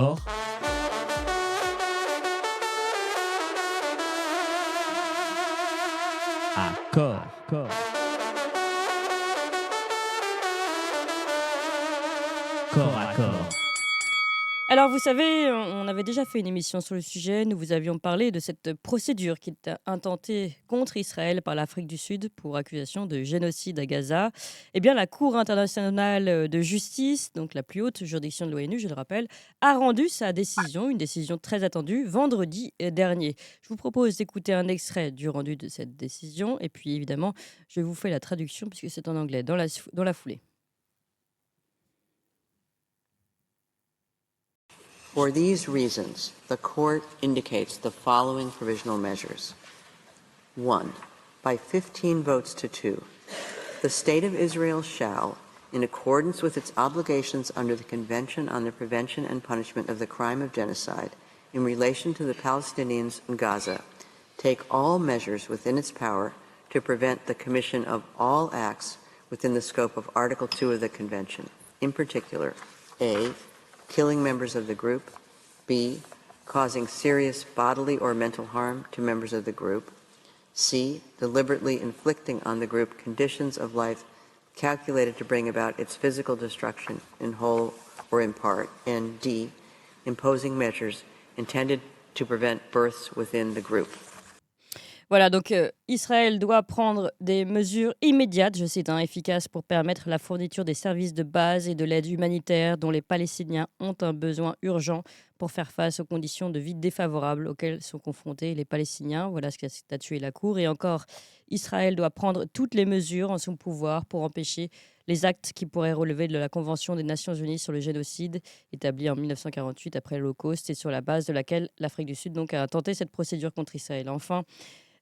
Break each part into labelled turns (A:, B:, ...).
A: Or, accord, corps à corps.
B: Alors, vous savez, on avait déjà fait une émission sur le sujet. Nous vous avions parlé de cette procédure qui est intentée contre Israël par l'Afrique du Sud pour accusation de génocide à Gaza. Eh bien, la Cour internationale de justice, donc la plus haute juridiction de l'ONU, je le rappelle, a rendu sa décision, une décision très attendue, vendredi dernier. Je vous propose d'écouter un extrait du rendu de cette décision. Et puis, évidemment, je vous fais la traduction puisque c'est en anglais dans la foulée.
C: For these reasons, the Court indicates the following provisional measures. 1. By 15 votes to 2, the State of Israel shall, in accordance with its obligations under the Convention on the Prevention and Punishment of the Crime of Genocide in relation to the Palestinians in Gaza, take all measures within its power to prevent the commission of all acts within the scope of Article 2 of the Convention, in particular, A. Killing members of the group, B. Causing serious bodily or mental harm to members of the group, C. Deliberately inflicting on the group conditions of life calculated to bring about its physical destruction in whole or in part, and D. Imposing measures intended to prevent births within the group.
B: Voilà, donc Israël doit prendre des mesures immédiates, je cite, efficaces pour permettre la fourniture des services de base et de l'aide humanitaire dont les Palestiniens ont un besoin urgent pour faire face aux conditions de vie défavorables auxquelles sont confrontés les Palestiniens. Voilà ce qu'a statué la Cour. Et encore, Israël doit prendre toutes les mesures en son pouvoir pour empêcher les actes qui pourraient relever de la Convention des Nations Unies sur le génocide, établie en 1948 après l'Holocauste, et sur la base de laquelle l'Afrique du Sud donc, a tenté cette procédure contre Israël. Enfin,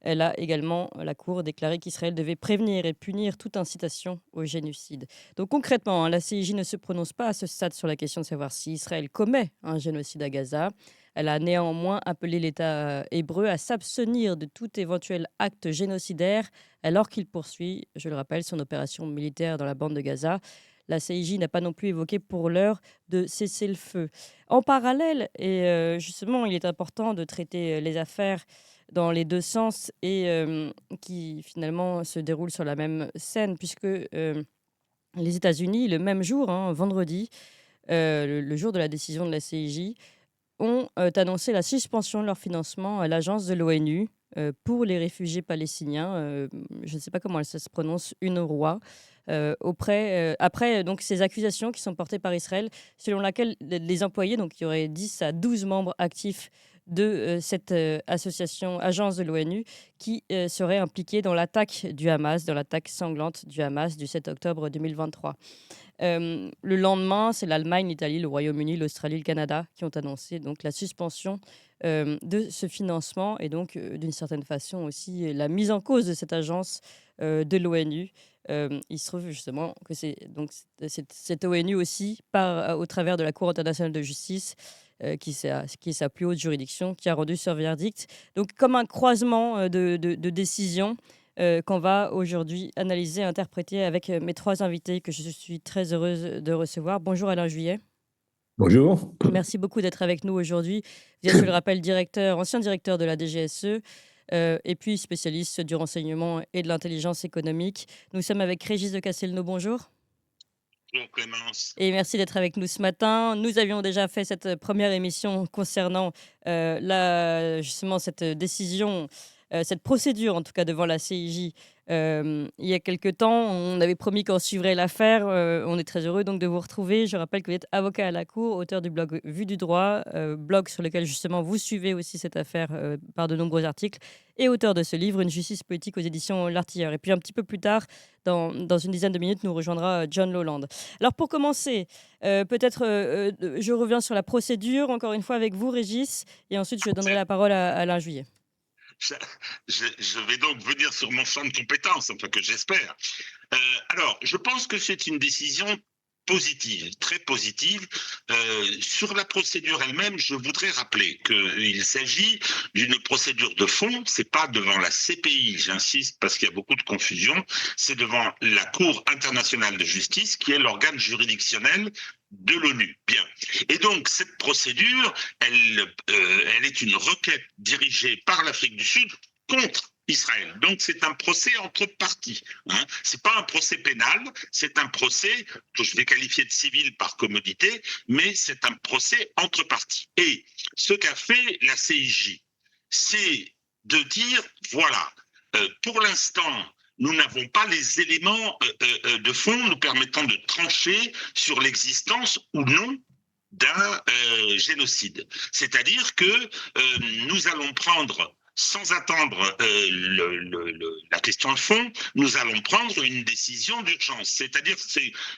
B: elle a également, la Cour, déclaré qu'Israël devait prévenir et punir toute incitation au génocide. Donc concrètement, la CIJ ne se prononce pas à ce stade sur la question de savoir si Israël commet un génocide à Gaza. Elle a néanmoins appelé l'État hébreu à s'abstenir de tout éventuel acte génocidaire alors qu'il poursuit, je le rappelle, son opération militaire dans la bande de Gaza. La CIJ n'a pas non plus évoqué pour l'heure de cesser le feu. En parallèle, et justement, il est important de traiter les affaires dans les deux sens et qui finalement se déroule sur la même scène puisque les États-Unis, le même jour, vendredi, le jour de la décision de la CIJ, ont annoncé la suspension de leur financement à l'agence de l'ONU pour les réfugiés palestiniens. Je ne sais pas comment ça se prononce, UNRWA. Après donc ces accusations qui sont portées par Israël, selon laquelle les employés, donc il y aurait 10 à 12 membres actifs de cette association, agence de l'ONU, qui seraient impliqués dans l'attaque du Hamas, dans l'attaque sanglante du Hamas du 7 octobre 2023. Le lendemain, c'est l'Allemagne, l'Italie, le Royaume-Uni, l'Australie, le Canada qui ont annoncé donc la suspension de ce financement et donc d'une certaine façon aussi la mise en cause de cette agence de l'ONU. Il se trouve justement que c'est donc cette ONU aussi, au travers de la Cour internationale de justice, qui est sa plus haute juridiction, qui a rendu ce verdict. Donc comme un croisement de décisions qu'on va aujourd'hui analyser et interpréter avec mes trois invités que je suis très heureuse de recevoir. Bonjour Alain Juillet.
A: Bonjour.
B: Merci beaucoup d'être avec nous aujourd'hui. Vous êtes, je le rappelle, ancien directeur de la DGSE et puis spécialiste du renseignement et de l'intelligence économique. Nous sommes avec Régis de Castelnau. Bonjour.
D: Bonjour Clémence.
B: Et merci d'être avec nous ce matin. Nous avions déjà fait cette première émission concernant justement cette décision, cette procédure en tout cas devant la CIJ il y a quelque temps. On avait promis qu'on suivrait l'affaire. On est très heureux donc de vous retrouver. Je rappelle que vous êtes avocat à la Cour, auteur du blog Vue du droit, blog sur lequel justement vous suivez aussi cette affaire par de nombreux articles, et auteur de ce livre, Une justice politique aux éditions L'Artilleur. Et puis un petit peu plus tard, dans une dizaine de minutes, nous rejoindra John Lowland. Alors pour commencer, peut-être je reviens sur la procédure, encore une fois avec vous Régis, et ensuite je donnerai la parole à Alain Juillet.
D: Je vais donc venir sur mon champ de compétences, enfin que j'espère. Alors, je pense que c'est une décision positive, très positive. Sur la procédure elle-même, je voudrais rappeler qu'il s'agit d'une procédure de fond, c'est pas devant la CPI, j'insiste parce qu'il y a beaucoup de confusion, c'est devant la Cour internationale de justice qui est l'organe juridictionnel de l'ONU. Bien. Et donc, cette procédure, elle est une requête dirigée par l'Afrique du Sud contre Israël. Donc, c'est un procès entre parties. Hein. C'est pas un procès pénal, c'est un procès que je vais qualifier de civil par commodité, mais c'est un procès entre parties. Et ce qu'a fait la CIJ, c'est de dire, voilà, pour l'instant, nous n'avons pas les éléments de fond nous permettant de trancher sur l'existence ou non d'un génocide. C'est-à-dire que nous allons prendre, sans attendre la question de fond, nous allons prendre une décision d'urgence. C'est-à-dire,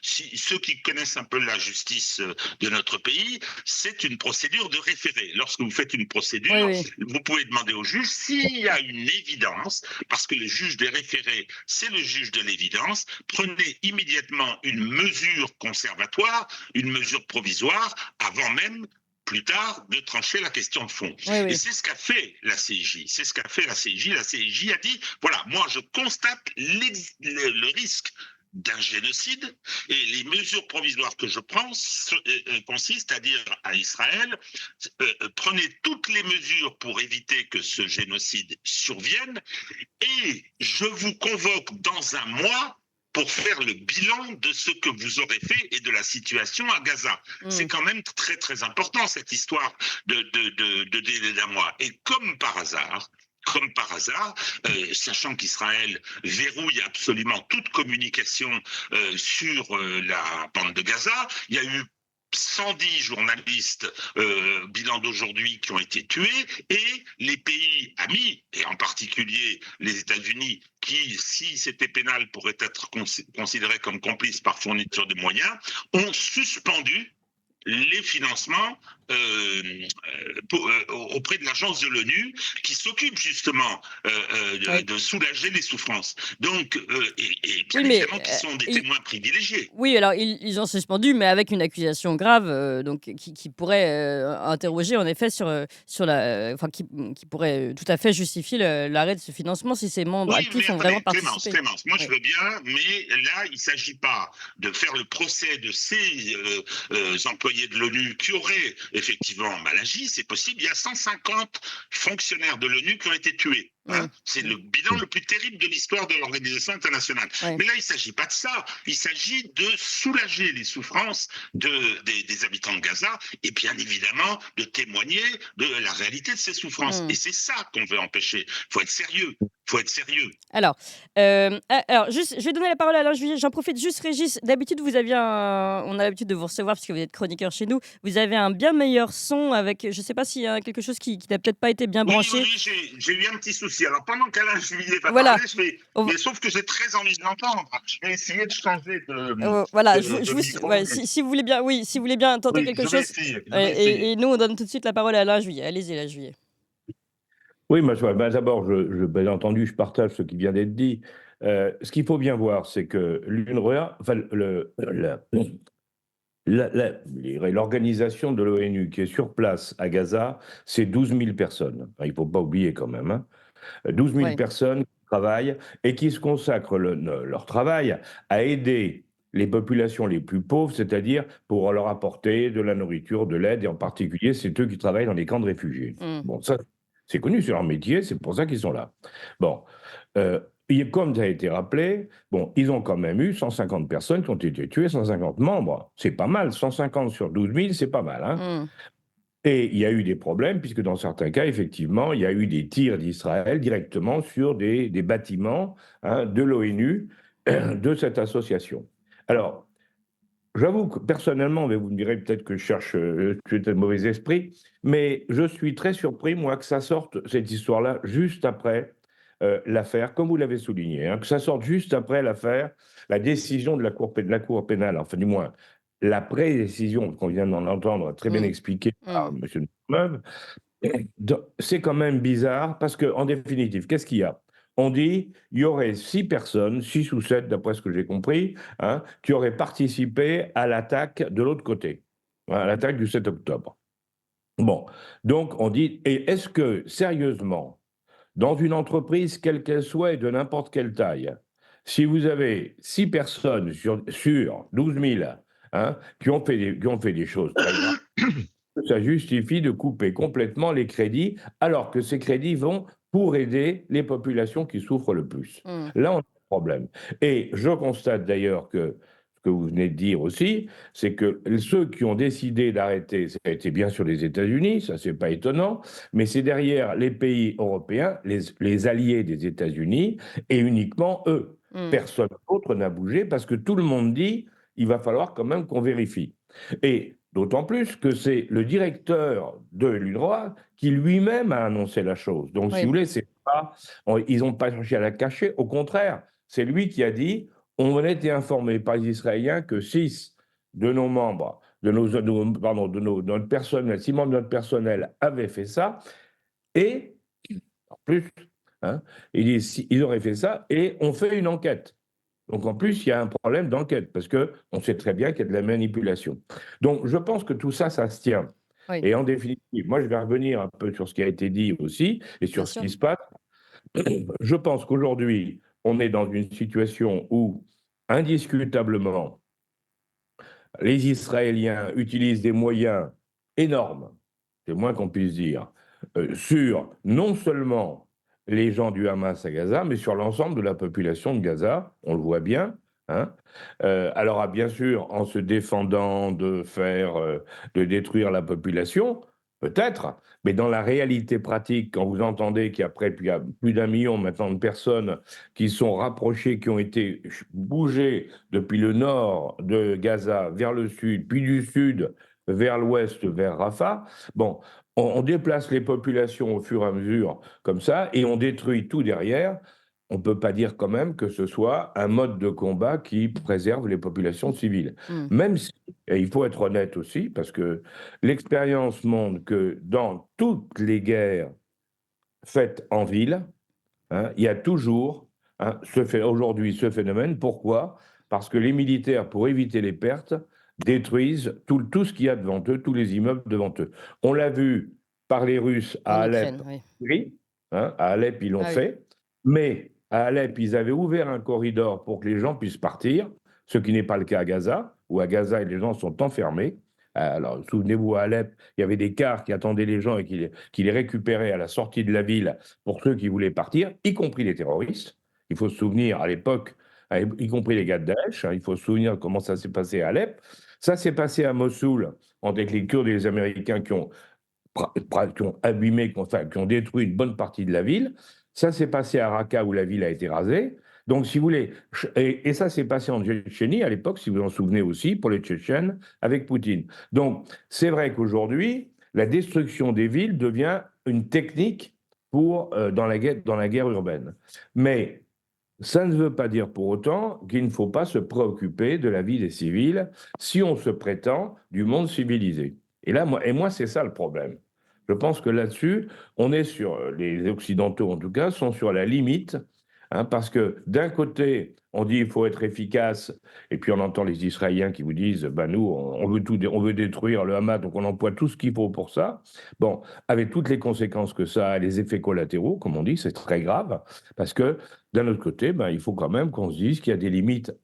D: ceux qui connaissent un peu la justice de notre pays, c'est une procédure de référé. Lorsque vous faites une procédure,
B: Oui, oui.
D: vous pouvez demander au juge s'il y a une évidence, parce que le juge des référés, c'est le juge de l'évidence, prenez immédiatement une mesure conservatoire, une mesure provisoire, avant même plus tard de trancher la question de fond.
B: Oui, oui.
D: Et c'est ce qu'a fait la CIJ. C'est ce qu'a fait la CIJ. La CIJ a dit, voilà, moi je constate le risque d'un génocide et les mesures provisoires que je prends consistent à dire à Israël, prenez toutes les mesures pour éviter que ce génocide survienne et je vous convoque dans un mois pour faire le bilan de ce que vous aurez fait et de la situation à Gaza. C'est quand même très très important cette histoire de délai d'un mois. Et comme par hasard, sachant qu'Israël verrouille absolument toute communication sur la bande de Gaza, il y a eu 110 journalistes, bilan d'aujourd'hui, qui ont été tués, et les pays amis, et en particulier les États-Unis, qui, si c'était pénal, pourraient être considérés comme complices par fourniture de moyens, ont suspendu les financements auprès de l'agence de l'ONU qui s'occupe justement de soulager les souffrances. Donc, et bien évidemment, qui sont des témoins privilégiés.
B: Oui, alors ils ont suspendu, mais avec une accusation grave, donc qui pourrait interroger en effet sur la, enfin qui pourrait tout à fait justifier l'arrêt de ce financement si ces membres actifs ont vraiment participé.
D: Clémence, moi je veux bien, mais là il ne s'agit pas de faire le procès de ces employés de l'ONU qui auraient effectivement mal agi, c'est possible. Il y a 150 fonctionnaires de l'ONU qui ont été tués. Hein. C'est le bilan le plus terrible de l'histoire de l'organisation internationale. Mais là, il ne s'agit pas de ça. Il s'agit de soulager les souffrances des habitants de Gaza et bien évidemment de témoigner de la réalité de ces souffrances. Et c'est ça qu'on veut empêcher. Il faut être sérieux. Alors,
B: juste, je vais donner la parole à Alain Juillet. J'en profite juste, Régis. D'habitude, on a l'habitude de vous recevoir parce que vous êtes chroniqueur chez nous. Vous avez un bien meilleur son avec, je ne sais pas s'il y a quelque chose qui n'a peut-être pas été bien branché.
D: Oui, j'ai eu un petit souci. Alors, pendant qu'Alain Juillet va parler, mais sauf que j'ai très envie de l'entendre. Je vais essayer de changer de
B: si vous voulez bien tenter quelque chose. Et nous, on donne tout de suite la parole à Alain Juillet. Allez-y, Alain Juillet.
A: Oui, d'abord, bien entendu, je partage ce qui vient d'être dit. Ce qu'il faut bien voir, c'est que l'UNRWA, l'organisation de l'ONU qui est sur place à Gaza, c'est 12 000 personnes. Enfin, il ne faut pas oublier quand même. Hein. 12 000 personnes qui travaillent et qui se consacrent leur travail à aider les populations les plus pauvres, c'est-à-dire pour leur apporter de la nourriture, de l'aide, et en particulier, c'est eux qui travaillent dans les camps de réfugiés. Bon, ça, c'est connu, c'est leur métier, c'est pour ça qu'ils sont là. Bon, comme ça a été rappelé, bon, ils ont quand même eu 150 personnes qui ont été tuées, 150 membres. C'est pas mal, 150 sur 12 000, c'est pas mal. Hein. Et il y a eu des problèmes, puisque dans certains cas, effectivement, il y a eu des tirs d'Israël directement sur des bâtiments de l'ONU, de cette association. Alors, j'avoue que personnellement, mais vous me direz peut-être que je cherche peut-être mauvais esprit, mais je suis très surpris, moi, que ça sorte, cette histoire-là, juste après l'affaire, comme vous l'avez souligné, que ça sorte juste après l'affaire, la décision de la Cour pénale, enfin du moins, la pré-décision qu'on vient d'en entendre, très bien expliquée par M. Meuve. C'est quand même bizarre, parce qu'en définitive, qu'est-ce qu'il y a ? on dit il y aurait 6 personnes, 6 ou 7 d'après ce que j'ai compris, hein, qui auraient participé à l'attaque de l'autre côté, à l'attaque du 7 octobre. Bon, donc on dit, et est-ce que sérieusement, dans une entreprise, quelle qu'elle soit et de n'importe quelle taille, si vous avez 6 personnes sur 12 000 hein, qui ont fait des choses très graves, ça justifie de couper complètement les crédits, alors que ces crédits vont pour aider les populations qui souffrent le plus.
B: Mmh.
A: Là, on a un problème. Et je constate d'ailleurs que ce que vous venez de dire aussi, c'est que ceux qui ont décidé d'arrêter, ça a été bien sûr les États-Unis, ça c'est pas étonnant, mais c'est derrière les pays européens, les alliés des États-Unis, et uniquement eux.
B: Mmh.
A: Personne d'autre n'a bougé parce que tout le monde dit il va falloir quand même qu'on vérifie. Et d'autant plus que c'est le directeur de l'UNRWA qui lui-même a annoncé la chose. Donc, si
B: Oui.
A: vous voulez, ils n'ont pas cherché à la cacher. Au contraire, c'est lui qui a dit on a été informé par les Israéliens que 6 de nos membres, de notre personnel, 6 membres de notre personnel avaient fait ça. Et, en plus, hein, ils auraient fait ça et on fait une enquête. Donc en plus, il y a un problème d'enquête, parce qu'on sait très bien qu'il y a de la manipulation. Donc je pense que tout ça, ça se tient.
B: Oui,
A: Et en définitive, moi je vais revenir un peu sur ce qui a été dit aussi, et
B: bien
A: sur ce
B: sûr.
A: qui se passe. Je pense qu'aujourd'hui, on est dans une situation où, indiscutablement, les Israéliens utilisent des moyens énormes, c'est le moins qu'on puisse dire, sur non seulement les gens du Hamas à Gaza, mais sur l'ensemble de la population de Gaza, on le voit bien. Hein. Alors, bien sûr, en se défendant de détruire la population, peut-être, mais dans la réalité pratique, quand vous entendez qu'il y a plus d'1 million maintenant de personnes qui sont rapprochées, qui ont été bougées depuis le nord de Gaza vers le sud, puis du sud vers l'ouest, vers Rafah. Bon, on déplace les populations au fur et à mesure comme ça et on détruit tout derrière. On ne peut pas dire quand même que ce soit un mode de combat qui préserve les populations civiles.
B: Mmh.
A: Même si, et il faut être honnête aussi, parce que l'expérience montre que dans toutes les guerres faites en ville, hein, il y a toujours aujourd'hui ce phénomène. Pourquoi? Parce que les militaires, pour éviter les pertes, détruisent tout ce qu'il y a devant eux, tous les immeubles devant eux. On l'a vu par les Russes
B: En
A: à
B: Ukraine,
A: Alep,
B: oui.
A: oui, hein, à Alep, ils l'ont
B: Ah oui.
A: fait, mais à Alep, ils avaient ouvert un corridor pour que les gens puissent partir, ce qui n'est pas le cas à Gaza, où à Gaza, les gens sont enfermés. Alors, souvenez-vous, à Alep, il y avait des cars qui attendaient les gens et qui les récupéraient à la sortie de la ville pour ceux qui voulaient partir, y compris les terroristes. Il faut se souvenir à l'époque, y compris les gars de Daesh, hein, il faut se souvenir comment ça s'est passé à Alep. Ça s'est passé à Mossoul, avec les Kurdes et les Américains qui ont abîmé, qui ont détruit une bonne partie de la ville. Ça s'est passé à Raqqa, où la ville a été rasée. Donc, si vous voulez, et ça s'est passé en Tchétchénie à l'époque, si vous vous en souvenez aussi, pour les Tchétchènes, avec Poutine. Donc, c'est vrai qu'aujourd'hui, la destruction des villes devient une technique dans la guerre urbaine. Mais ça ne veut pas dire pour autant qu'il ne faut pas se préoccuper de la vie des civils si on se prétend du monde civilisé. Et là, moi, c'est ça le problème. Je pense que là-dessus, on est les Occidentaux en tout cas, sont sur la limite, hein, parce que d'un côté, on dit il faut être efficace, et puis on entend les Israéliens qui vous disent, bah nous, on veut détruire le Hamas, donc on emploie tout ce qu'il faut pour ça. Bon, avec toutes les conséquences que ça a, les effets collatéraux, comme on dit, c'est très grave, parce que d'un autre côté, ben, il faut quand même qu'on se dise qu'il y a des limites,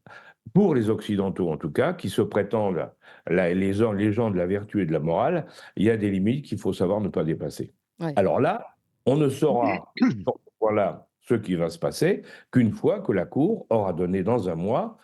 A: pour les Occidentaux en tout cas, qui se prétendent les gens de la vertu et de la morale, il y a des limites qu'il faut savoir ne pas dépasser.
B: Ouais.
A: Alors là, on ne saura, voilà ce qui va se passer, qu'une fois que la Cour aura donné dans un mois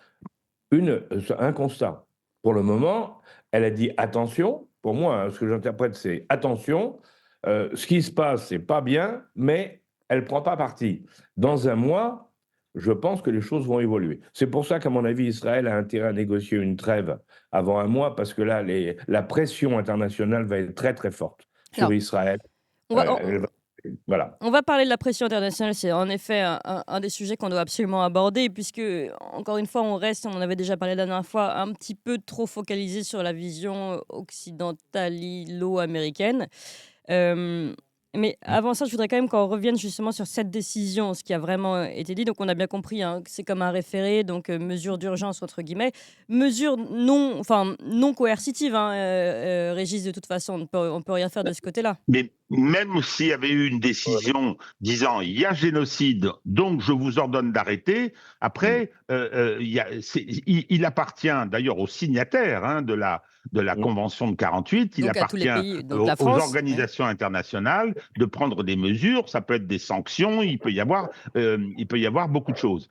A: un constat. Pour le moment, elle a dit attention, pour moi, hein, ce que j'interprète, c'est attention, ce qui se passe, c'est pas bien, mais elle ne prend pas parti. Dans un mois, je pense que les choses vont évoluer. C'est pour ça qu'à mon avis, Israël a intérêt à négocier une trêve avant un mois, parce que là, la pression internationale va être très très forte sur
B: Alors,
A: Israël.
B: on va,
A: Elle va- voilà.
B: on va parler de la pression internationale. C'est en effet un des sujets qu'on doit absolument aborder, puisque, encore une fois, on en avait déjà parlé la dernière fois, un petit peu trop focalisé sur la vision occidentalo-américaine. Euh, Mais avant ça, je voudrais quand même qu'on revienne justement sur cette décision, ce qui a vraiment été dit. Donc, on a bien compris hein, que c'est comme un référé, donc mesure d'urgence, entre guillemets. Mesure non coercitive, hein, Régis, de toute façon. On peut rien faire de ce côté-là.
D: Mais même s'il y avait eu une décision disant il y a génocide, donc je vous ordonne d'arrêter, après, il appartient d'ailleurs aux signataires hein, de la Convention de 48, il
B: Donc, à tous les
D: appartient
B: pays, donc
D: aux
B: la France.
D: organisations internationales de prendre des mesures, ça peut être des sanctions, il peut y avoir beaucoup de choses.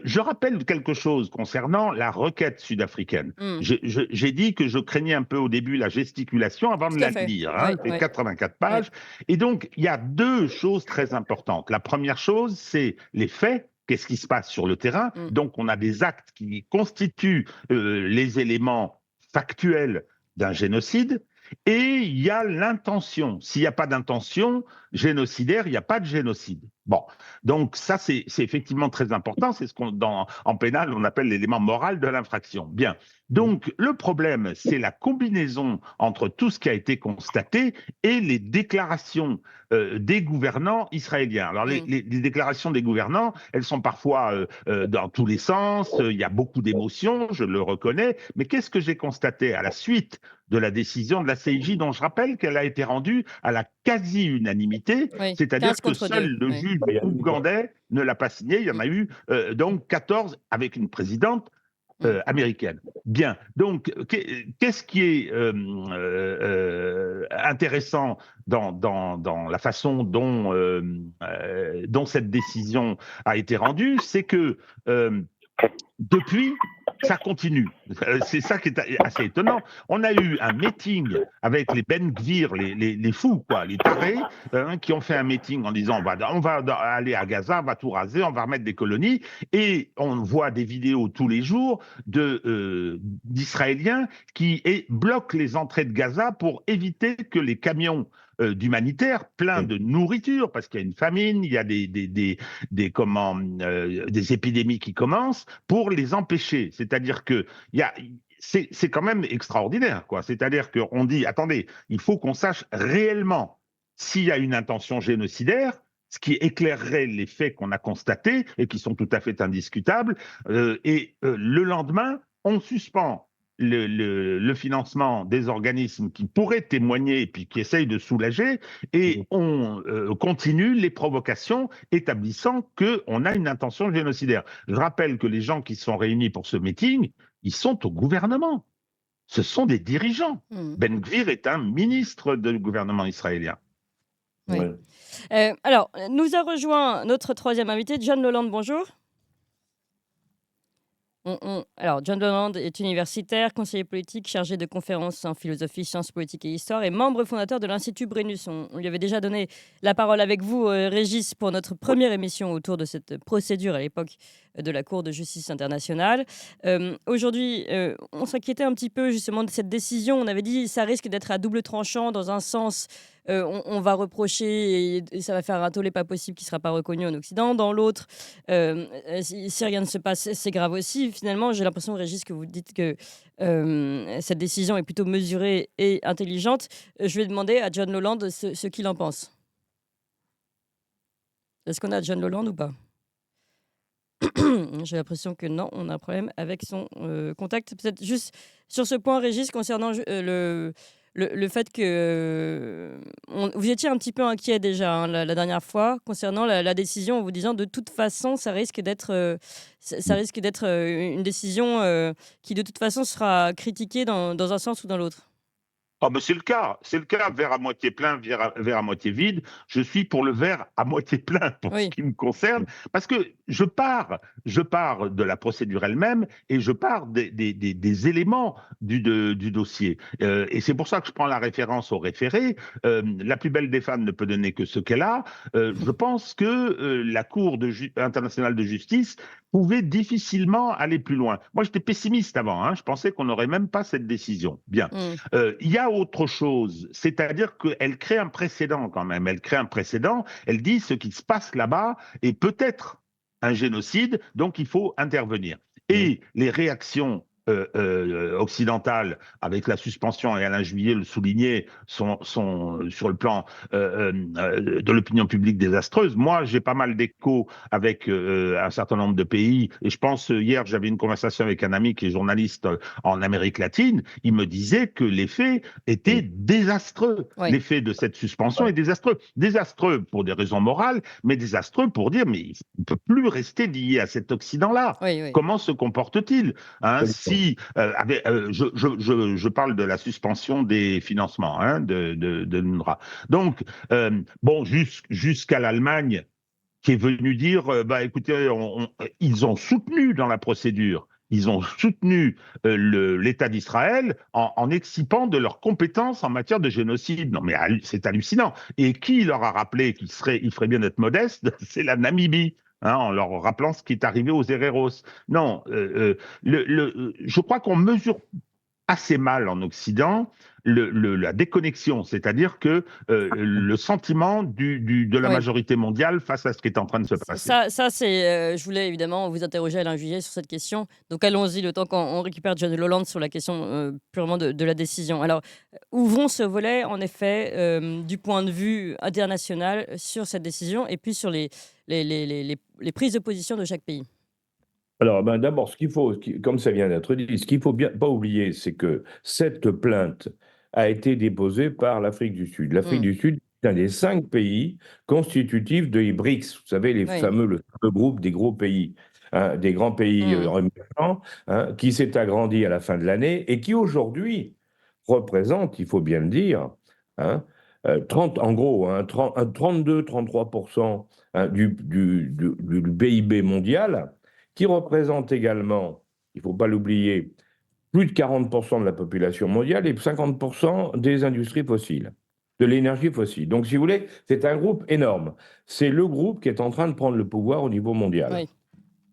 D: Je rappelle quelque chose concernant la requête sud-africaine. J'ai dit que je craignais un peu au début la gesticulation avant de la lire, hein,
B: Oui,
D: c'est 84 pages. Et donc, il y a deux choses très importantes. La première chose, c'est les faits. Qu'est-ce qui se passe sur le terrain? Donc, on a des actes qui constituent les éléments factuels d'un génocide. Et il y a l'intention. S'il n'y a pas d'intention génocidaire, il n'y a pas de génocide. Bon, donc ça, c'est effectivement très important. C'est ce en pénal, on appelle l'élément moral de l'infraction. Bien. Donc, le problème, c'est la combinaison entre tout ce qui a été constaté et les déclarations des gouvernants israéliens. Alors, les déclarations des gouvernants, elles sont parfois dans tous les sens. Il y a beaucoup d'émotions, je le reconnais. Mais qu'est-ce que j'ai constaté à la suite de la décision de la CIJ, dont je rappelle qu'elle a été rendue à la quasi-unanimité, c'est-à-dire que seul le juge ougandais ne l'a pas signé. Il y en a eu donc 14 avec une présidente américaine. Bien. Donc, qu'est-ce qui est intéressant dans la façon dont cette décision a été rendue, c'est que depuis, ça continue. C'est ça qui est assez étonnant. On a eu un meeting avec les Ben Gvir, les fous, quoi, les tarés, qui ont fait un meeting en disant on va aller à Gaza, on va tout raser, on va remettre des colonies. Et on voit des vidéos tous les jours d'Israéliens qui bloquent les entrées de Gaza pour éviter que les camions d'humanitaires pleins de nourriture, parce qu'il y a une famine, il y a des épidémies qui commencent, pour les empêcher. C'est-à-dire que c'est quand même extraordinaire, quoi. C'est-à-dire qu'on dit, attendez, il faut qu'on sache réellement s'il y a une intention génocidaire, ce qui éclairerait les faits qu'on a constatés et qui sont tout à fait indiscutables, et le lendemain, on suspend le financement des organismes qui pourraient témoigner et puis qui essayent de soulager, et on continue les provocations établissant qu'on a une intention génocidaire. Je rappelle que les gens qui sont réunis pour ce meeting, ils sont au gouvernement. Ce sont des dirigeants. Ben Gvir est un ministre du gouvernement israélien.
B: Oui. Alors, nous a rejoint notre troisième invité, John Lolland, bonjour. Alors, John Lolland est universitaire, conseiller politique, chargé de conférences en philosophie, sciences politiques et histoire et membre fondateur de l'Institut Brennus. On lui avait déjà donné la parole avec vous, Régis, pour notre première émission autour de cette procédure à l'époque de la Cour de justice internationale. Aujourd'hui, on s'inquiétait un petit peu justement de cette décision. On avait dit que ça risque d'être à double tranchant. Dans un sens, on va reprocher et ça va faire un tollé pas possible qui ne sera pas reconnu en Occident. Dans l'autre, si rien ne se passe, c'est grave aussi. Finalement, j'ai l'impression, Régis, que vous dites que cette décision est plutôt mesurée et intelligente. Je vais demander à John Lolland ce qu'il en pense. Est-ce qu'on a John Lolland ou pas ? J'ai l'impression que non, on a un problème avec son contact. Peut-être juste sur ce point, Régis, concernant le fait que vous étiez un petit peu inquiet déjà hein, la dernière fois concernant la décision en vous disant de toute façon ça risque d'être une décision qui de toute façon sera critiquée dans un sens ou dans l'autre.
D: Oh, mais c'est le cas, verre à moitié plein, verre à moitié vide. Je suis pour le verre à moitié plein pour ce qui me concerne, parce que je pars de la procédure elle-même et je pars des éléments du dossier. Et c'est pour ça que je prends la référence au référé. La plus belle des femmes ne peut donner que ce qu'elle a. Je pense que la Cour internationale de justice pouvait difficilement aller plus loin. Moi, j'étais pessimiste avant. Hein. Je pensais qu'on n'aurait même pas cette décision. Bien. Il y a autre chose, c'est-à-dire qu'elle crée un précédent quand même. Elle crée un précédent. Elle dit ce qui se passe là-bas est peut-être un génocide, donc il faut intervenir. Et les réactions occidentales, avec la suspension, et Alain Juillet le soulignait, sont sur le plan de l'opinion publique désastreuse. Moi, j'ai pas mal d'échos avec un certain nombre de pays, et je pense, hier, j'avais une conversation avec un ami qui est journaliste en Amérique latine. Il me disait que l'effet était désastreux.
B: Oui.
D: L'effet de cette suspension est désastreux. Désastreux pour des raisons morales, mais désastreux pour dire, mais on ne peut plus rester lié à cet Occident-là.
B: Oui, oui.
D: Comment se comporte-t-il, hein, si, je parle de la suspension des financements, hein, de l'UNRWA. Donc, bon, jusqu'à l'Allemagne, qui est venue dire, bah, écoutez, ils ont soutenu dans la procédure, ils ont soutenu l'État d'Israël en excipant de leurs compétences en matière de génocide. Non, mais c'est hallucinant. Et qui leur a rappelé qu'il ferait bien d'être modeste? C'est la Namibie. Hein, en leur rappelant ce qui est arrivé aux Héréros. Non, je crois qu'on mesure assez mal en Occident la déconnexion, c'est-à-dire que le sentiment de la
B: Oui.
D: majorité mondiale face à ce qui est en train de se passer.
B: Ça c'est, je voulais évidemment vous interroger, Alain Juillet, sur cette question. Donc allons-y, le temps qu'on récupère John Holland sur la question purement de la décision. Alors, ouvrons ce volet, en effet, du point de vue international sur cette décision et puis sur les prises de position de chaque pays.
A: Alors, ben, d'abord, comme ça vient d'être dit, ce qu'il ne faut bien pas oublier, c'est que cette plainte a été déposée par l'Afrique du Sud. L'Afrique du Sud est un des 5 pays constitutifs de BRICS. Vous savez, le fameux groupe des gros pays, hein, des grands pays émergents, hein, qui s'est agrandi à la fin de l'année et qui aujourd'hui représente, il faut bien le dire, hein, en gros, hein, 32-33% hein, du PIB mondial, qui représente également, il ne faut pas l'oublier, plus de 40% de la population mondiale et 50% des industries fossiles, de l'énergie fossile. Donc, si vous voulez, c'est un groupe énorme. C'est le groupe qui est en train de prendre le pouvoir au niveau mondial.
B: Oui.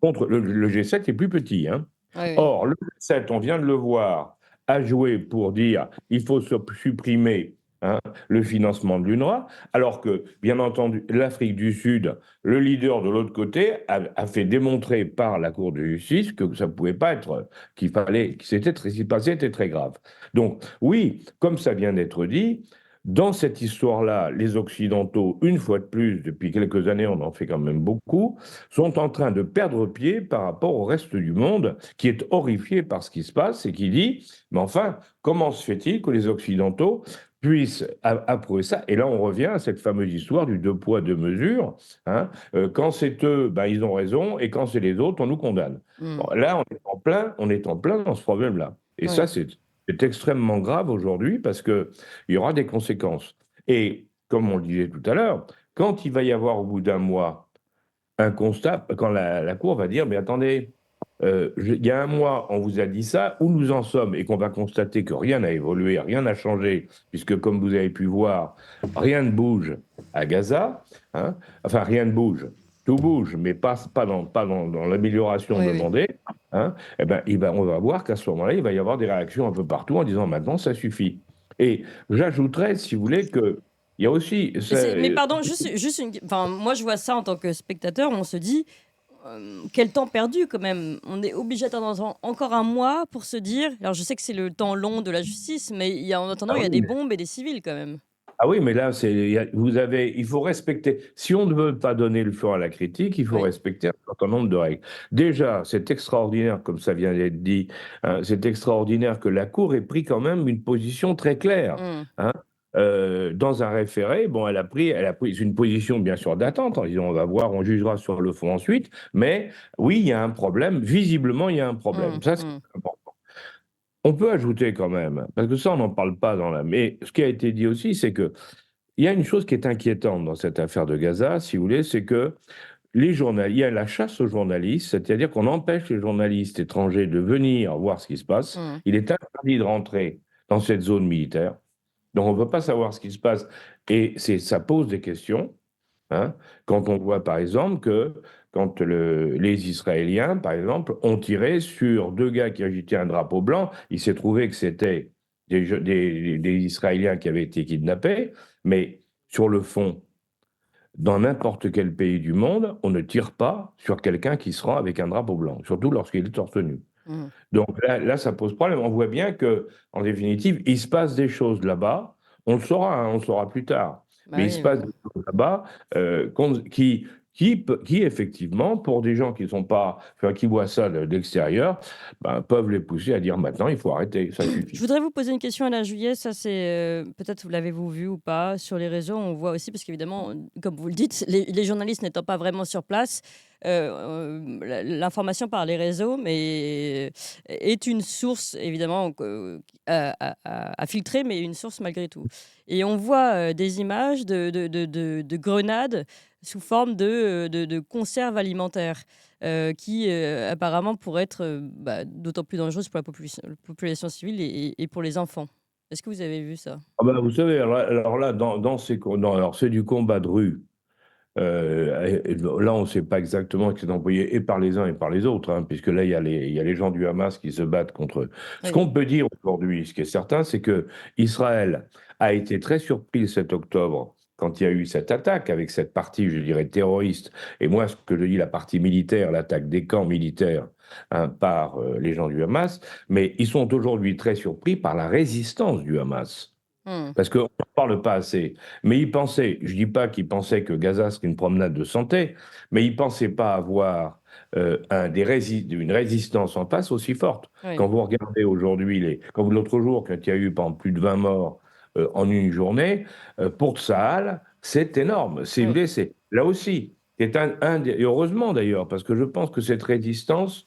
A: Contre le G7 est plus petit. Hein.
B: Oui.
A: Or, le G7, on vient de le voir, a joué pour dire il faut supprimer hein, le financement de l'UNRWA, alors que, bien entendu, l'Afrique du Sud, le leader de l'autre côté, a fait démontrer par la Cour de justice que ça ne pouvait pas être, qu'il fallait, que ce qui s'est passé était très grave. Donc, oui, comme ça vient d'être dit, dans cette histoire-là, les Occidentaux, une fois de plus, depuis quelques années, on en fait quand même beaucoup, sont en train de perdre pied par rapport au reste du monde, qui est horrifié par ce qui se passe et qui dit, mais enfin, comment se fait-il que les Occidentaux puissent approuver ça? Et là, on revient à cette fameuse histoire du 2 poids, 2 mesures. Hein. Quand c'est eux, ben, ils ont raison, et quand c'est les autres, on nous condamne. Bon, là, on est en plein dans ce problème-là. Et ça, c'est extrêmement grave aujourd'hui parce qu'il y aura des conséquences. Et comme on le disait tout à l'heure, quand il va y avoir au bout d'un mois un constat, quand la Cour va dire, mais attendez, il y a un mois, on vous a dit ça, où nous en sommes, et qu'on va constater que rien n'a évolué, rien n'a changé, puisque comme vous avez pu voir, rien ne bouge à Gaza, hein, enfin rien ne bouge. Tout bouge, mais pas dans l'amélioration demandée. Hein, eh ben, on va voir qu'à ce moment-là, il va y avoir des réactions un peu partout en disant maintenant, ça suffit. Et j'ajouterais, si vous voulez, qu'il y a aussi...
B: Mais pardon, enfin, moi je vois ça en tant que spectateur, on se dit, quel temps perdu quand même. On est obligé d'attendre encore un mois pour se dire... Alors je sais que c'est le temps long de la justice, mais en attendant, il y a des bombes et des civils quand même.
A: Ah oui, mais là, il faut respecter. Si on ne veut pas donner le flanc à la critique, il faut respecter un certain nombre de règles. Déjà, c'est extraordinaire, comme ça vient d'être dit, hein, c'est extraordinaire que la Cour ait pris quand même une position très claire. Hein. Dans un référé, bon, elle a pris une position bien sûr d'attente en disant on va voir, on jugera sur le fond ensuite. Mais oui, il y a un problème. Visiblement, il y a un problème. Ça, c'est important. On peut ajouter quand même, parce que ça, on n'en parle pas mais ce qui a été dit aussi, c'est que il y a une chose qui est inquiétante dans cette affaire de Gaza, si vous voulez, c'est que il y a la chasse aux journalistes, c'est-à-dire qu'on empêche les journalistes étrangers de venir voir ce qui se passe. Il est interdit de rentrer dans cette zone militaire. Donc on ne peut pas savoir ce qui se passe. Et ça pose des questions. Hein, quand on voit par exemple que quand les Israéliens, par exemple, ont tiré sur 2 gars qui agitaient un drapeau blanc, il s'est trouvé que c'était des Israéliens qui avaient été kidnappés, mais sur le fond, dans n'importe quel pays du monde, on ne tire pas sur quelqu'un qui se rend avec un drapeau blanc, surtout lorsqu'il est torse nu.
B: Mmh.
A: Donc là, ça pose problème. On voit bien que, en définitive, il se passe des choses là-bas. On le saura, hein, on le saura plus tard.
B: Bah
A: Mais il se
B: oui,
A: passe des choses là-bas qui, effectivement, pour des gens qui sont pas, enfin, qui voient ça de l'extérieur, ben, peuvent les pousser à dire maintenant, il faut arrêter, ça
B: Je
A: suffit.
B: voudrais vous poser une question, Alain Juillet. Ça, c'est peut-être vous l'avez-vous vu ou pas sur les réseaux. On voit aussi parce qu'évidemment, comme vous le dites, les journalistes n'étant pas vraiment sur place, l'information par les réseaux, mais est une source évidemment à filtrer, mais une source malgré tout. Et on voit des images de grenades sous forme de conserves alimentaires qui apparemment pourraient être d'autant plus dangereuses pour la population civile et pour les enfants. Est-ce que vous avez vu ça?
A: Ah ben, vous savez, alors là, alors c'est du combat de rue. Et là, on ne sait pas exactement que c'est employé et par les uns et par les autres, hein, puisque là, il y a les gens du Hamas qui se battent contre eux. Ce
B: Oui.
A: qu'on peut dire aujourd'hui, ce qui est certain, c'est que Israël a été très surpris le 7 octobre quand il y a eu cette attaque avec cette partie, je dirais, terroriste. Et moi, ce que je dis, la partie militaire, l'attaque des camps militaires, hein, par les gens du Hamas. Mais ils sont aujourd'hui très surpris par la résistance du Hamas.
B: Mmh.
A: Parce qu'on n'en parle pas assez. Mais ils pensaient, je ne dis pas qu'ils pensaient que Gaza serait une promenade de santé, mais ils ne pensaient pas avoir une résistance en face aussi forte.
B: Oui.
A: Quand vous regardez aujourd'hui, comme l'autre jour, quand il y a eu par exemple, plus de 20 morts en une journée, pour Tsahal, c'est énorme. C'est
B: Oui.
A: blessé. Là aussi, c'est et heureusement d'ailleurs, parce que je pense que cette résistance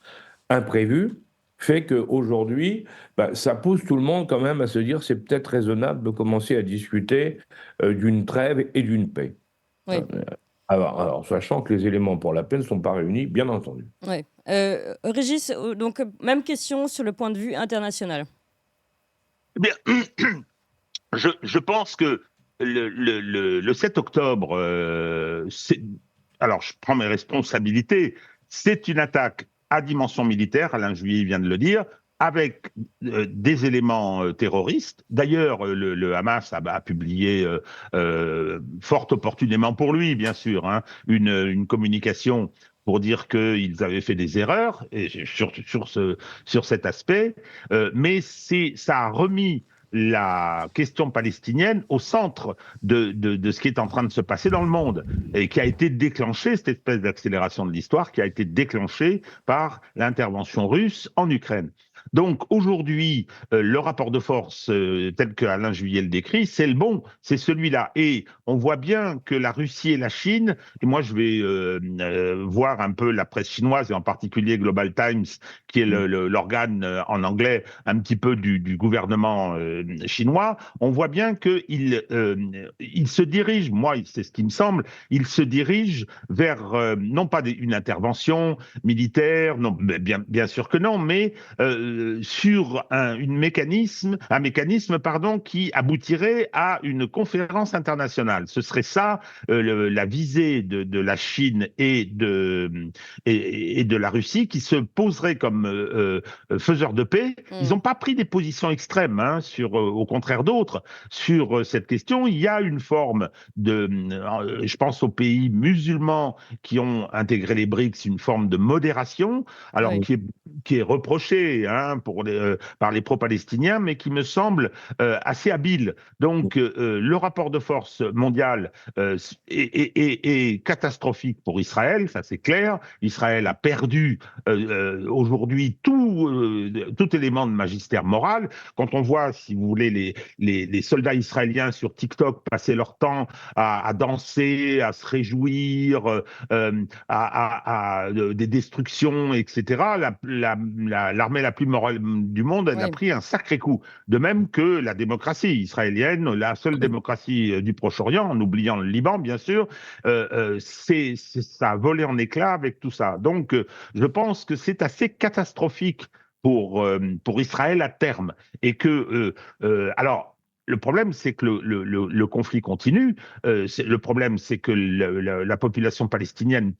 A: imprévue fait qu'aujourd'hui, bah, ça pousse tout le monde quand même à se dire c'est peut-être raisonnable de commencer à discuter d'une trêve et d'une paix.
B: Oui.
A: Alors, sachant que les éléments pour la paix ne sont pas réunis, bien entendu.
B: Oui. Régis, donc même question sur le point de vue international.
E: Eh bien, je pense que le 7 octobre, alors je prends mes responsabilités, c'est une attaque à dimension militaire, Alain Juillet vient de le dire, avec des éléments terroristes. D'ailleurs, le Hamas a publié, fort opportunément pour lui, bien sûr, hein, une communication pour dire qu'ils avaient fait des erreurs et sur cet aspect, mais ça a remis la question palestinienne au centre de ce qui est en train de se passer dans le monde et qui a été déclenché, cette espèce d'accélération de l'histoire qui a été déclenchée par l'intervention russe en Ukraine. Donc aujourd'hui, le rapport de force tel que Alain Juillet le décrit, c'est le bon, c'est celui-là. Et on voit bien que la Russie et la Chine, et moi je vais voir un peu la presse chinoise et en particulier Global Times, qui est l'organe en anglais un petit peu du gouvernement chinois, on voit bien qu'il il se dirige, moi c'est ce qui me semble, il se dirige vers non pas une intervention militaire, non, bien sûr que non, mais sur un mécanisme pardon, qui aboutirait à une conférence internationale. Ce serait ça la visée de la Chine et de la Russie qui se poserait comme faiseurs de paix. Ils n'ont pas pris des positions extrêmes, hein, au contraire d'autres, sur cette question. Il y a une forme je pense aux pays musulmans qui ont intégré les BRICS, une forme de modération, alors
B: Oui.
E: qui est reprochée, hein, par les pro-palestiniens, mais qui me semble assez habile. Donc, le rapport de force mondial est catastrophique pour Israël, ça c'est clair. Israël a perdu aujourd'hui tout élément de magistère moral. Quand on voit, si vous voulez, les soldats israéliens sur TikTok passer leur temps à danser, à se réjouir, à des destructions, etc., l'armée la plus morale du monde, elle a
B: Oui.
E: pris un sacré coup. De même que la démocratie israélienne, la seule démocratie du Proche-Orient, en oubliant le Liban, bien sûr, ça a volé en éclats avec tout ça. Donc, je pense que c'est assez catastrophique pour Israël à terme. Et que, alors, le problème, c'est que le conflit continue. Le problème, c'est que la population palestinienne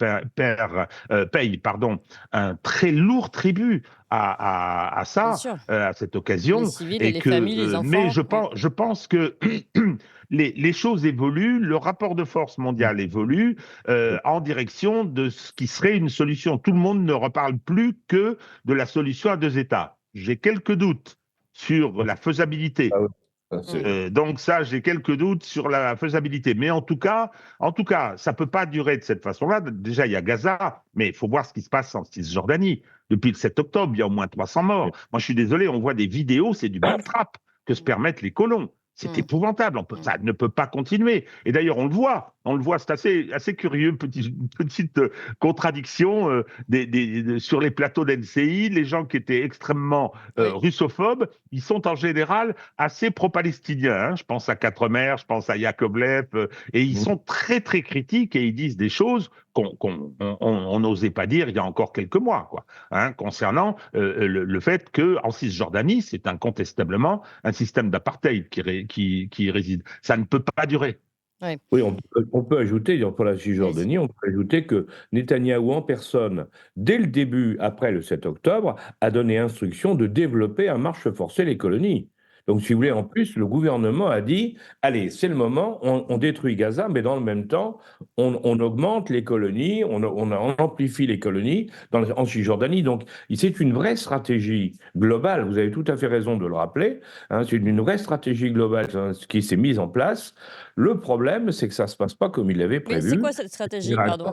E: paye, pardon, un très lourd tribut à
B: Bien
E: ça,
B: sûr.
E: à cette
B: Les
E: occasion,
B: civils et
E: et
B: les familles, les
E: mais
B: enfants. Ouais.
E: je pense que les choses évoluent, le rapport de force mondial évolue en direction de ce qui serait une solution. Tout le monde ne reparle plus que de la solution à deux États. J'ai quelques doutes sur la faisabilité.
A: Ah oui, ça,
B: Mm.
E: Donc ça, j'ai quelques doutes sur la faisabilité. Mais en tout cas, ça peut pas durer de cette façon-là. Déjà, il y a Gaza, mais il faut voir ce qui se passe en Cisjordanie. Depuis le 7 octobre, il y a au moins 300 morts. Moi, je suis désolé, on voit des vidéos, c'est du mal-trappe que se permettent les colons. C'est
B: Mm.
E: épouvantable,
B: Mm.
E: ça ne peut pas continuer. Et d'ailleurs, on le voit, c'est assez curieux, petite contradiction sur les plateaux d'NCI, les gens qui étaient extrêmement
B: Oui.
E: russophobes, ils sont en général assez pro-palestiniens. Hein. Je pense à Quatremer, je pense à Yakovlev, et ils sont très très critiques et ils disent des choses qu'on n'osait pas dire il y a encore quelques mois, quoi, hein, concernant le fait que en Cisjordanie, c'est incontestablement un système d'apartheid qui réside. Ça ne peut pas durer.
B: Ouais.
A: Oui, on peut ajouter, pour la
B: Allez-y.
A: Cisjordanie, on peut ajouter que Netanyahou en personne, dès le début, après le 7 octobre, a donné instruction de développer à marche forcée les colonies. Donc, si vous voulez, en plus, le gouvernement a dit, allez, c'est le moment, on détruit Gaza, mais dans le même temps, on augmente les colonies, on amplifie les colonies en Cisjordanie. Donc, c'est une vraie stratégie globale, vous avez tout à fait raison de le rappeler, hein, c'est une vraie stratégie globale qui s'est mise en place. Le problème, c'est que ça ne se passe pas comme il l'avait
B: Mais c'est
A: prévu.
B: quoi cette stratégie, pardon?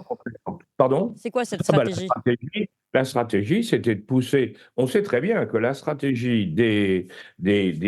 A: Pardon?
B: C'est quoi cette
A: Ah bah,
B: stratégie?
A: la stratégie, c'était de pousser. On sait très bien que la stratégie des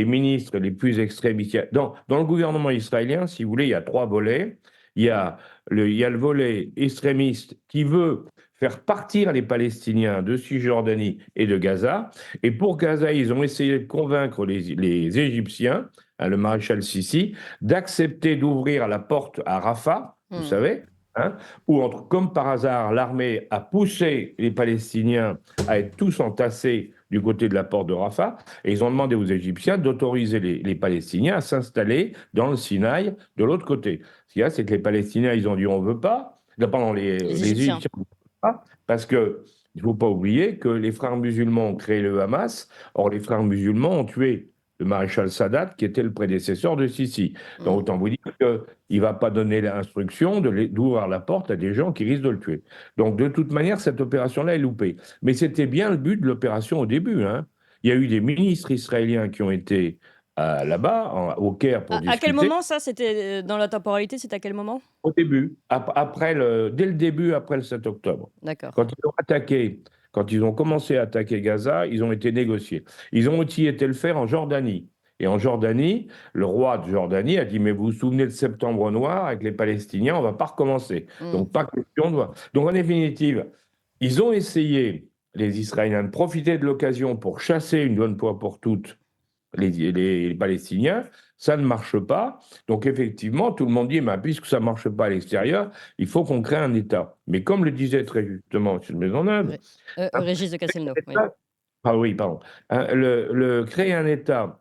A: ministres les plus extrémistes. Dans le gouvernement israélien, si vous voulez, il y a trois volets. Il y a le volet extrémiste qui veut faire partir les Palestiniens de Cisjordanie et de Gaza. Et pour Gaza, ils ont essayé de convaincre les Égyptiens, hein, le maréchal Sissi, d'accepter d'ouvrir la porte à Rafah, vous
B: Hmm.
A: savez, hein, où, comme par hasard, l'armée a poussé les Palestiniens à être tous entassés du côté de la porte de Rafah, et ils ont demandé aux Égyptiens d'autoriser les Palestiniens à s'installer dans le Sinaï de l'autre côté. Ce qu'il y a, c'est que les Palestiniens, ils ont dit on ne veut pas, pardon,
B: Les
A: les
B: Égyptiens.
A: Égyptiens ne veulent pas, parce que il ne faut pas oublier que les frères musulmans ont créé le Hamas, or les frères musulmans ont tué le maréchal Sadat, qui était le prédécesseur de Sissi. Donc,
B: Hmm.
A: autant vous dire qu'il ne va pas donner l'instruction d'ouvrir la porte à des gens qui risquent de le tuer. Donc, de toute manière, cette opération-là est loupée. Mais c'était bien le but de l'opération au début, hein. Il y a eu des ministres israéliens qui ont été là-bas, au Caire, pour
B: À quel
A: discuter.
B: moment ça? C'était dans la temporalité? C'était à quel moment?
A: Au début, dès le début, après le 7 octobre.
B: D'accord.
A: Quand ils ont commencé à attaquer Gaza, ils ont été négociés. Ils ont aussi été le faire en Jordanie. Et en Jordanie, le roi de Jordanie a dit, mais vous vous souvenez de Septembre Noir avec les Palestiniens, on ne va pas recommencer.
B: Hmm.
A: Donc, pas question de... Donc, en définitive, ils ont essayé, les Israéliens, de profiter de l'occasion pour chasser une bonne fois pour toutes les Palestiniens. Ça ne marche pas. Donc, effectivement, tout le monde dit, mais puisque ça ne marche pas à l'extérieur, il faut qu'on crée un État. Mais comme le disait très justement M. Maisonneuve,
B: Régis de Castelnau, oui.
A: ah oui, pardon. Hein, créer un État,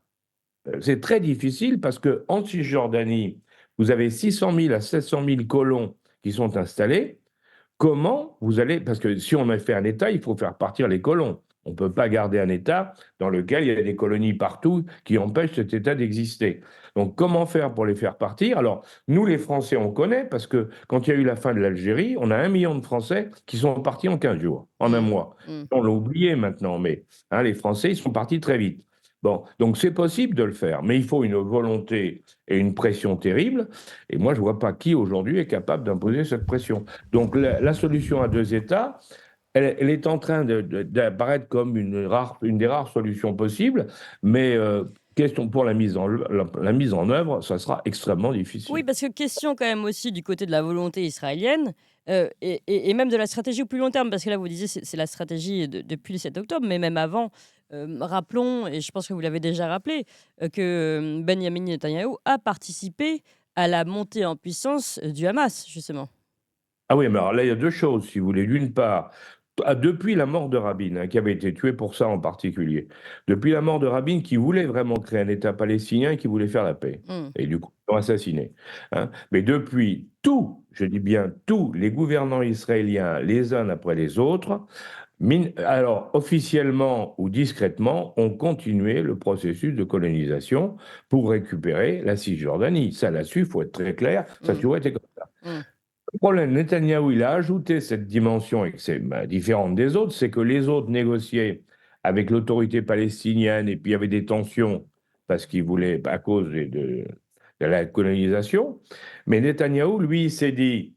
A: c'est très difficile parce qu'en Cisjordanie, vous avez 600 000 à 700 000 colons qui sont installés. Comment vous allez... Parce que si on a fait un État, il faut faire partir les colons. On ne peut pas garder un État dans lequel il y a des colonies partout qui empêchent cet État d'exister. Donc, comment faire pour les faire partir? Alors, nous, les Français, on connaît, parce que quand il y a eu la fin de l'Algérie, on a 1 million de Français qui sont partis en 15 jours, en un mois. On l'a oublié maintenant, mais les Français, ils sont partis très vite. Bon, donc c'est possible de le faire, mais il faut une volonté et une pression terrible. Et moi, je ne vois pas qui aujourd'hui est capable d'imposer cette pression. Donc la solution à deux États, elle est en train d'apparaître comme une des rares solutions possibles, mais question pour la mise en œuvre, ça sera extrêmement difficile.
B: Oui, parce que question quand même aussi du côté de la volonté israélienne et même de la stratégie au plus long terme, parce que là, vous disiez c'est la stratégie depuis le 7 octobre, mais même avant, rappelons, et je pense que vous l'avez déjà rappelé, que Benjamin Netanyahou a participé à la montée en puissance du Hamas, justement.
A: Ah oui, mais alors là, il y a deux choses, si vous voulez. D'une part, depuis la mort de Rabin, hein, qui avait été tué pour ça en particulier, depuis la mort de Rabin, qui voulait vraiment créer un État palestinien et qui voulait faire la paix.
B: Mmh.
A: Et du coup, ils l'ont assassiné. Hein. Mais depuis, je dis bien tous, les gouvernants israéliens, les uns après les autres, alors officiellement ou discrètement, ont continué le processus de colonisation pour récupérer la Cisjordanie. Ça, là-dessus, il faut être très clair, ça a
B: Mmh.
A: toujours été comme ça.
B: Mmh.
A: Le problème, Netanyahou, il a ajouté cette dimension et que c'est différente des autres, c'est que les autres négociaient avec l'autorité palestinienne et puis il y avait des tensions parce qu'ils voulaient, à cause de la colonisation. Mais Netanyahou, lui, il s'est dit,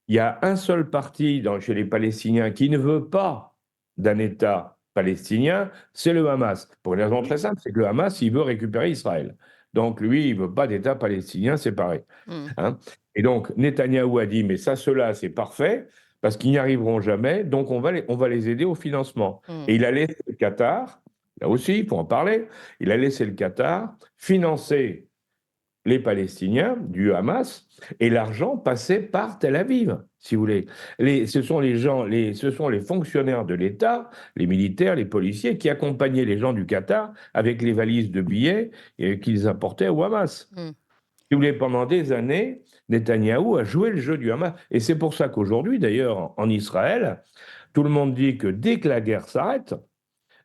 A: il y a un seul parti chez les Palestiniens qui ne veut pas d'un État palestinien, c'est le Hamas. Pour une raison très simple, c'est que le Hamas, il veut récupérer Israël. Donc lui, il ne veut pas d'État palestinien séparé.
B: Mmh.
A: Hein. Et donc, Netanyahou a dit, mais ça, cela, c'est parfait, parce qu'ils n'y arriveront jamais, donc on va les aider au financement.
B: Mmh.
A: Et il a laissé le Qatar, là aussi, il faut en parler, il a laissé le Qatar financer les Palestiniens du Hamas, et l'argent passait par Tel Aviv, si vous voulez. Ce sont les fonctionnaires de l'État, les militaires, les policiers, qui accompagnaient les gens du Qatar avec les valises de billets qu'ils apportaient au Hamas.
B: Mmh.
A: Si vous voulez, pendant des années, Netanyahou a joué le jeu du Hamas. Et c'est pour ça qu'aujourd'hui, d'ailleurs, en Israël, tout le monde dit que dès que la guerre s'arrête,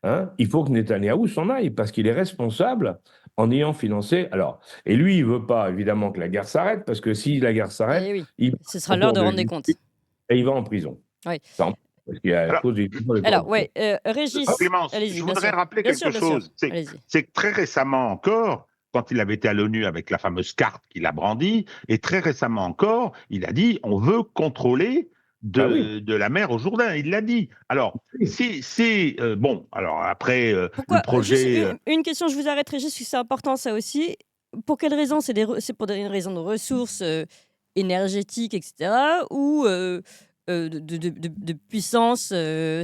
A: hein, il faut que Netanyahou s'en aille, parce qu'il est responsable en ayant financé. Alors, et lui, il ne veut pas, évidemment, que la guerre s'arrête, parce que si la guerre s'arrête,
B: Eh oui,
A: il
B: ce sera l'heure
A: autour
B: de
A: de
B: rendre des
A: lui
B: comptes.
A: et il va en prison.
B: Oui.
A: Parce qu'il y a à
E: Alors,
A: cause des histoires de
B: Alors,
A: corruption.
B: ouais, Régis,
E: Clémence,
B: allez-y,
E: je
B: bien
E: voudrais
B: sûr.
E: rappeler
B: Bien
E: quelque
B: sûr, bien sûr.
E: chose.
B: Allez-y.
E: C'est que très récemment encore, quand il avait été à l'ONU avec la fameuse carte qu'il a brandie, et très récemment encore, il a dit on veut contrôler
A: Ah oui.
E: de la mer au Jourdain. Il l'a dit. Alors, bon, alors après, le
B: Pourquoi juste
E: projet.
B: une question, je vous arrêterai juste, parce que c'est important ça aussi. Pour quelles raisons? C'est pour des raisons de ressources, énergétiques et cetera, ou de puissance,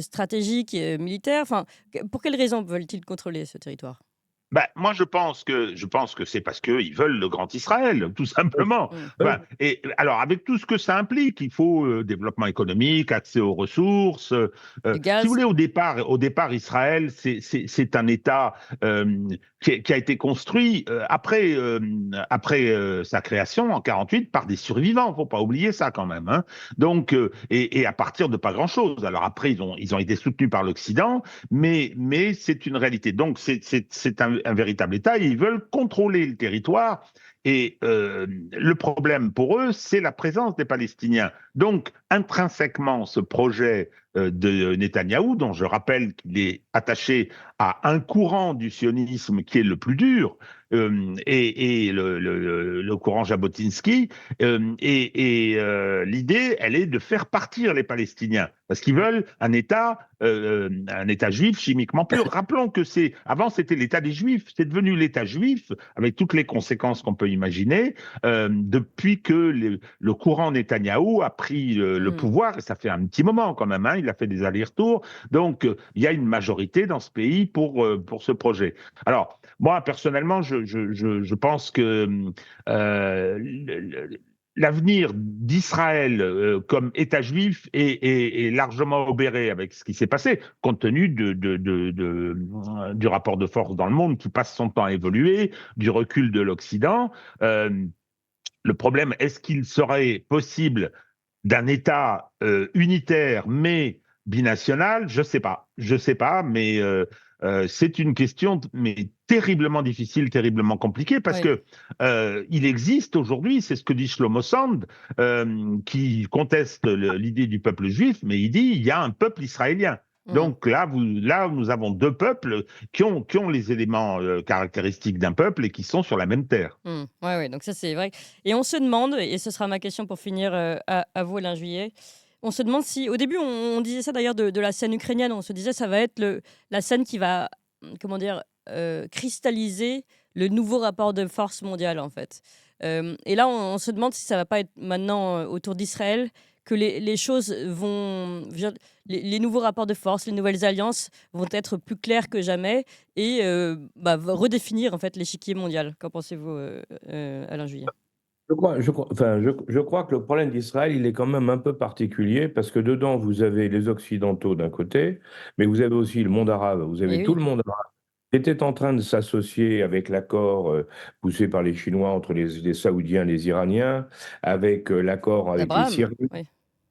B: stratégique et militaire? Enfin, pour quelles raisons veulent-ils contrôler ce territoire?
E: Bah, moi, je pense que c'est parce qu'ils veulent le grand Israël, tout simplement.
B: Mmh.
E: Enfin, et alors, avec tout ce que ça implique, il faut développement économique, accès aux ressources.
B: Du
E: Si vous
B: gaz?
E: voulez, au départ, Israël, c'est un État qui a été construit après sa création en 48 par des survivants. Faut pas oublier ça quand même. Hein. Donc, et à partir de pas grand-chose. Alors après, ils ont été soutenus par l'Occident, mais c'est une réalité. Donc, c'est un véritable État et ils veulent contrôler le territoire. Et le problème pour eux, c'est la présence des Palestiniens. Donc, intrinsèquement, ce projet de Netanyahou, dont je rappelle qu'il est attaché à un courant du sionisme qui est le plus dur, et le courant Jabotinsky, l'idée, elle est de faire partir les Palestiniens, parce qu'ils veulent un État juif chimiquement pur. Rappelons que avant c'était l'État des Juifs, c'est devenu l'État juif, avec toutes les conséquences qu'on peut imaginer, depuis que le courant Netanyahou a pris le pouvoir, et ça fait un petit moment quand même, hein, il a fait des allers-retours, donc il y a une majorité dans ce pays pour ce projet. Alors, moi, personnellement, je pense que l'avenir d'Israël comme État juif est largement obéré avec ce qui s'est passé, compte tenu du rapport de force dans le monde qui passe son temps à évoluer, du recul de l'Occident. Le problème, est-ce qu'il serait possible d'un État unitaire mais binational? Je sais pas, mais c'est une question mais terriblement difficile, terriblement compliquée, parce
B: Oui.
E: que il existe aujourd'hui, c'est ce que dit Shlomo Sand, qui conteste l'idée du peuple juif, mais il dit il y a un peuple israélien. Donc là, nous avons deux peuples qui ont les éléments caractéristiques d'un peuple et qui sont sur la même terre.
B: Ouais, donc ça, c'est vrai. Et on se demande, et ce sera ma question pour finir, à vous, Alain Juillet, on se demande si, au début, on disait ça d'ailleurs de la scène ukrainienne, on se disait ça va être la scène qui va, comment dire, cristalliser le nouveau rapport de force mondial, en fait. Et là, on se demande si ça va pas être maintenant autour d'Israël que les choses vont, les nouveaux rapports de force, les nouvelles alliances vont être plus clairs que jamais et redéfinir en fait l'échiquier mondial. Qu'en pensez-vous, Alain Juillet?
A: Je crois que le problème d'Israël, il est quand même un peu particulier parce que dedans, vous avez les Occidentaux d'un côté, mais vous avez aussi le monde arabe. Vous
B: Et
A: avez tout
B: oui,
A: le monde arabe qui était en train de s'associer avec l'accord poussé par les Chinois entre les Saoudiens et les Iraniens, avec l'accord avec les
B: d'Abraham.
A: Syriens,
B: Oui.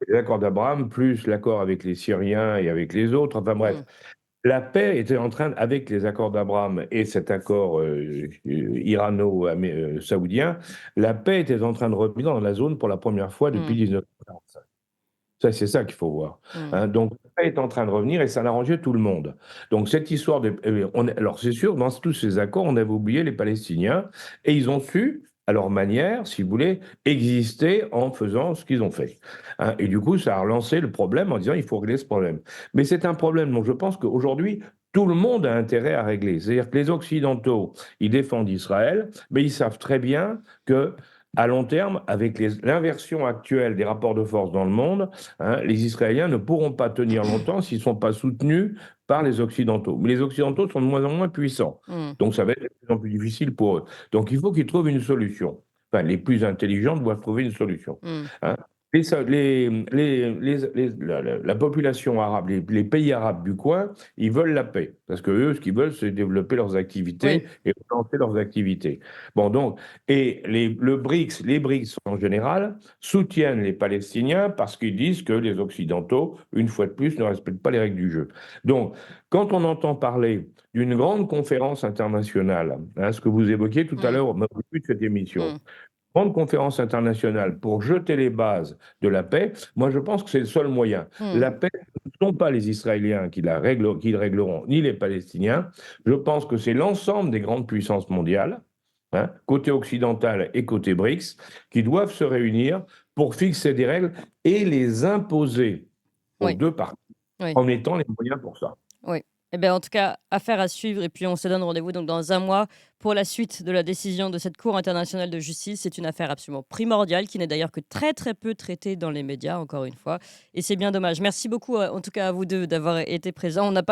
A: l'accord d'Abraham, plus l'accord avec les Syriens et avec les autres. Enfin bref,
B: Mm,
A: la paix était en train, avec les accords d'Abraham et cet accord irano-saoudien, la paix était en train de revenir dans la zone pour la première fois depuis
B: mm,
A: 1945. Ça, c'est ça qu'il faut voir.
B: mm,
A: Hein. Donc, la paix est en train de revenir et ça a arrangé tout le monde. Donc, cette histoire de. Alors, c'est sûr, dans tous ces accords, on avait oublié les Palestiniens et ils ont su, à leur manière, si vous voulez, exister en faisant ce qu'ils ont fait. Hein. Et du coup, ça a relancé le problème en disant il faut régler ce problème. Mais c'est un problème dont je pense qu'aujourd'hui, tout le monde a intérêt à régler. C'est-à-dire que les Occidentaux, ils défendent Israël, mais ils savent très bien que à long terme, avec l'inversion actuelle des rapports de force dans le monde, hein, les Israéliens ne pourront pas tenir longtemps s'ils ne sont pas soutenus par les Occidentaux. Mais les Occidentaux sont de moins en moins puissants.
B: mm,
A: Donc ça va être de plus en plus difficile pour eux. Donc il faut qu'ils trouvent une solution. Enfin, les plus intelligents doivent trouver une solution.
B: mm.
A: Hein. La population arabe, les pays arabes du coin, ils veulent la paix. Parce que eux, ce qu'ils veulent, c'est développer leurs
B: Oui,
A: activités et relancer leurs activités. Bon, donc, et les BRICS en général, soutiennent les Palestiniens parce qu'ils disent que les Occidentaux, une fois de plus, ne respectent pas les règles du jeu. Donc, quand on entend parler d'une grande conférence internationale, hein, ce que vous évoquiez tout à
B: mm,
A: l'heure au début de cette émission,
B: mm,
A: grande conférence internationale pour jeter les bases de la paix, moi je pense que c'est le seul moyen.
B: mm.
A: La paix, ce ne sont pas les Israéliens qui le régleront, ni les Palestiniens. Je pense que c'est l'ensemble des grandes puissances mondiales, hein, côté occidental et côté BRICS, qui doivent se réunir pour fixer des règles et les imposer aux
B: Oui,
A: deux parties
B: oui.
A: en mettant les moyens pour ça.
B: Oui. Eh bien, en tout cas, affaire à suivre. Et puis, on se donne rendez-vous donc dans un mois pour la suite de la décision de cette Cour internationale de justice. C'est une affaire absolument primordiale qui n'est d'ailleurs que très, très peu traitée dans les médias, encore une fois. Et c'est bien dommage. Merci beaucoup, en tout cas, à vous deux d'avoir été présents. On n'a pas